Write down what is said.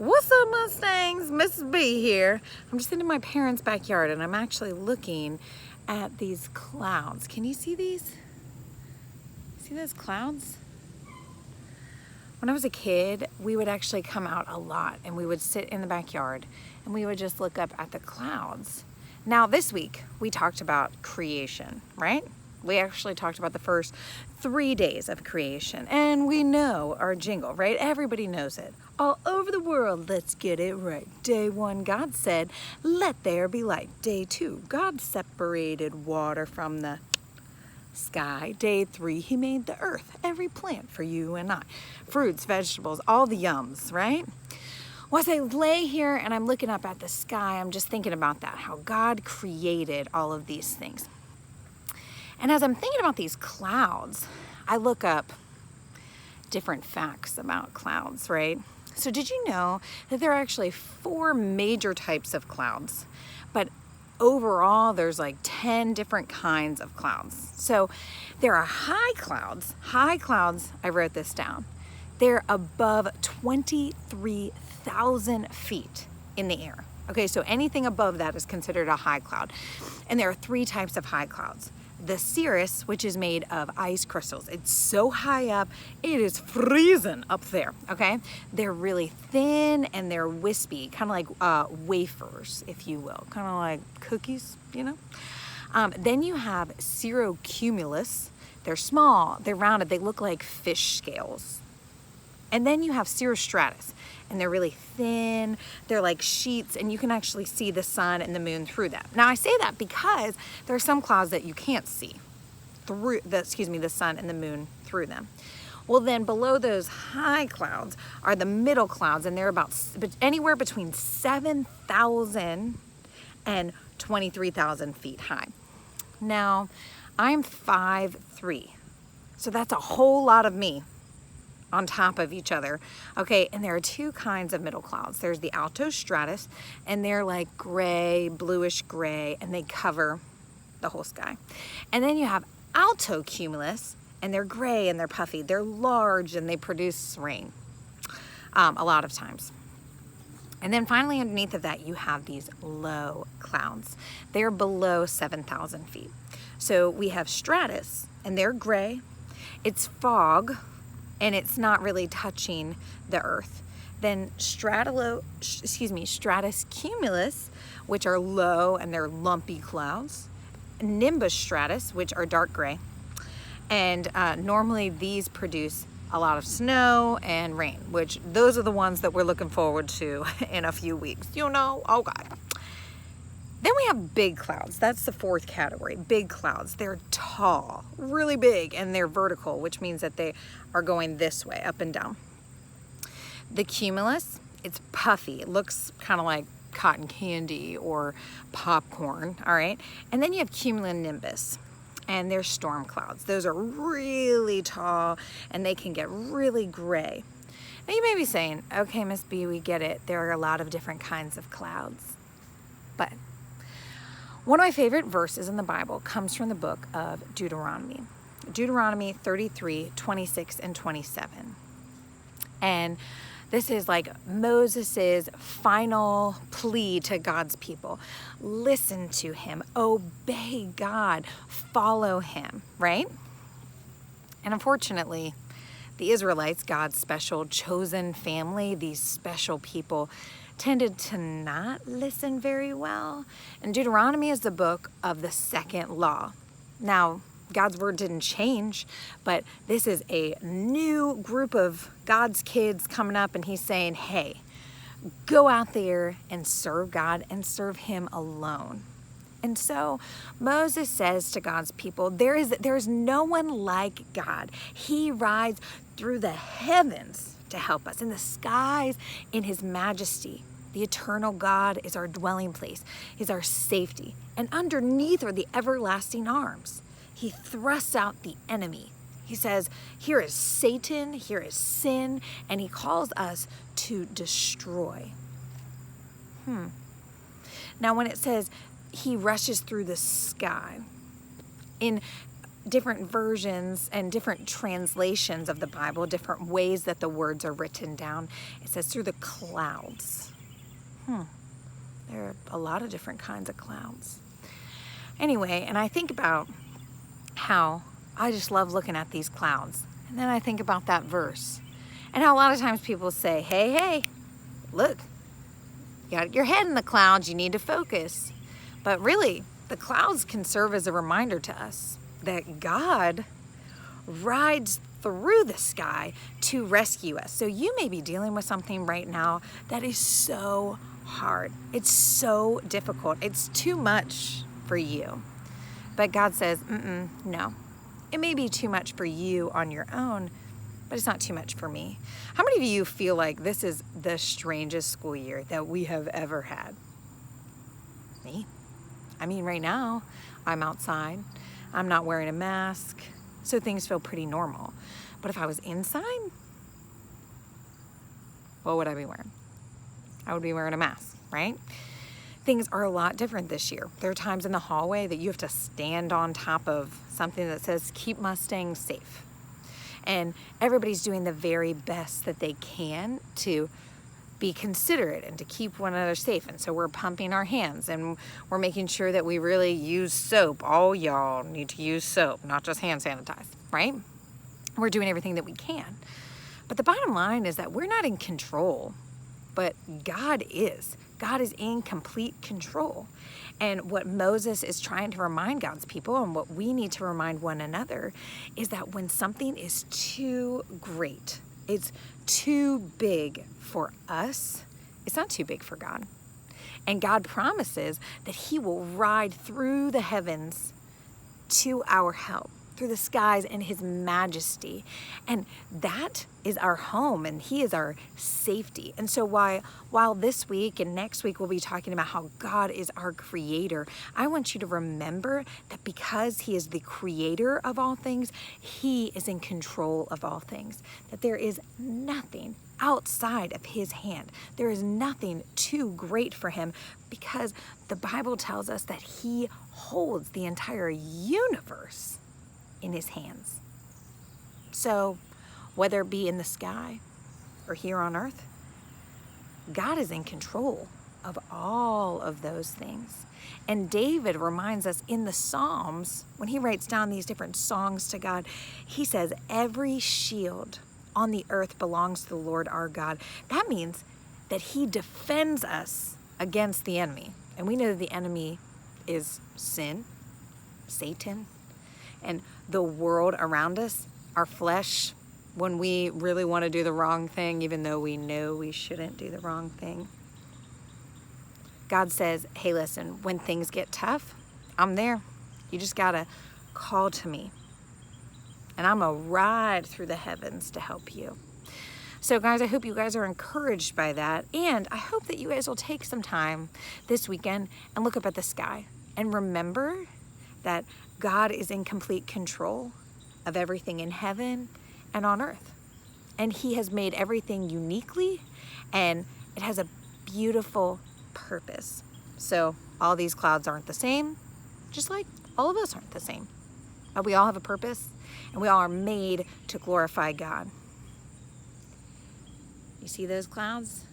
What's up, Mustangs? Mrs. B here. I'm just in my parents' backyard and I'm actually looking at these clouds. Can you see these? See those clouds? When I was a kid, we would actually come out a lot and we would sit in the backyard and we would just look up at the clouds. Now this week, we talked about creation, right? We actually talked about the first 3 days of creation, and we know our jingle, right? Everybody knows it. All over the world, let's get it right. Day 1, God said, let there be light. Day 2, God separated water from the sky. Day 3, he made the earth, every plant for you and I. Fruits, vegetables, all the yums, right? Well, as I lay here and I'm looking up at the sky, I'm just thinking about that, how God created all of these things. And as I'm thinking about these clouds, I look up different facts about clouds, right? So did you know that there are actually 4 major types of clouds, but overall there's like 10 different kinds of clouds. So there are high clouds. High clouds, I wrote this down. They're above 23,000 feet in the air. Okay, so anything above that is considered a high cloud. And there are 3 types of high clouds. The cirrus, which is made of ice crystals. It's so high up, it is freezing up there, okay? They're really thin and they're wispy, kind of like wafers, if you will, kind of like cookies, you know? Then you have cirrocumulus. They're small, they're rounded, they look like fish scales. And then you have cirrostratus, and they're really thin, they're like sheets, and you can actually see the sun and the moon through them. Now I say that because there are some clouds that you can't see through the sun and the moon through them. Well, then below those high clouds are the middle clouds, and they're about anywhere between 7,000 and 23,000 feet high. Now, I'm 5'3", so that's a whole lot of me on top of each other. Okay, and there are 2 kinds of middle clouds. There's the altostratus, and they're like gray, bluish gray, and they cover the whole sky. And then you have altocumulus, and they're gray and they're puffy. They're large and they produce rain a lot of times. And then finally underneath of that, you have these low clouds. They're below 7,000 feet. So we have stratus, and they're gray. It's fog, and it's not really touching the earth. Then stratuscumulus, which are low and they're lumpy clouds. Nimbus stratus, which are dark gray. And normally these produce a lot of snow and rain, which those are the ones that we're looking forward to in a few weeks. You know, oh God. Then we have big clouds. That's the 4th category, big clouds. They're tall, really big, and they're vertical, which means that they are going this way, up and down. The cumulus, it's puffy. It looks kind of like cotton candy or popcorn, all right? And then you have cumulonimbus, and they're storm clouds. Those are really tall, and they can get really gray. Now you may be saying, okay, Miss B, we get it. There are a lot of different kinds of clouds. But one of my favorite verses in the Bible comes from the book of Deuteronomy. Deuteronomy 33, 26, and 27. And this is like Moses's final plea to God's people. Listen to him, obey God, follow him, right? And unfortunately, the Israelites, God's special chosen family, these special people, tended to not listen very well. And Deuteronomy is the book of the 2nd law. Now, God's word didn't change, but this is a new group of God's kids coming up, and he's saying, hey, go out there and serve God and serve him alone. And so Moses says to God's people, there is no one like God. He rides through the heavens to help us, in the skies, in his majesty. The eternal God is our dwelling place, is our safety. And underneath are the everlasting arms. He thrusts out the enemy. He says, here is Satan, here is sin, and he calls us to destroy. Now when it says he rushes through the sky, in different versions and different translations of the Bible, different ways that the words are written down. It says through the clouds. There are a lot of different kinds of clouds. Anyway, and I think about how I just love looking at these clouds. And then I think about that verse. And how a lot of times people say, hey, look, you got your head in the clouds, you need to focus. But really, the clouds can serve as a reminder to us that God rides through the sky to rescue us. So you may be dealing with something right now that is so hard. It's so difficult. It's too much for you. But God says, no. It may be too much for you on your own, but it's not too much for me. How many of you feel like this is the strangest school year that we have ever had? Me. I mean, right now, I'm outside. I'm not wearing a mask, so things feel pretty normal. But if I was inside, what would I be wearing? I would be wearing a mask, right? Things are a lot different this year. There are times in the hallway that you have to stand on top of something that says, "Keep Mustangs safe." And everybody's doing the very best that they can to be considerate and to keep one another safe. And so we're pumping our hands and we're making sure that we really use soap. All y'all need to use soap, not just hand sanitize, right? We're doing everything that we can. But the bottom line is that we're not in control, but God is. God is in complete control. And what Moses is trying to remind God's people, and what we need to remind one another, is that when something is too great, it's too big for us, it's not too big for God. And God promises that he will ride through the heavens to our help, through the skies in his majesty. And that is our home, and he is our safety. And so while this week and next week we'll be talking about how God is our creator, I want you to remember that because he is the creator of all things, he is in control of all things. That there is nothing outside of his hand. There is nothing too great for him, because the Bible tells us that he holds the entire universe in his hands. So whether it be in the sky or here on earth, God is in control of all of those things. And David reminds us in the Psalms, when he writes down these different songs to God, he says, every shield on the earth belongs to the Lord our God. That means that he defends us against the enemy. And we know that the enemy is sin, Satan, and the world around us, our flesh, when we really want to do the wrong thing, even though we know we shouldn't do the wrong thing. God says, hey, listen, when things get tough, I'm there. You just got to call to me. And I'm going to ride through the heavens to help you. So guys, I hope you guys are encouraged by that. And I hope that you guys will take some time this weekend and look up at the sky and remember that God is in complete control of everything in heaven and on earth. And he has made everything uniquely, and it has a beautiful purpose. So all these clouds aren't the same, just like all of us aren't the same. But we all have a purpose, and we all are made to glorify God. You see those clouds?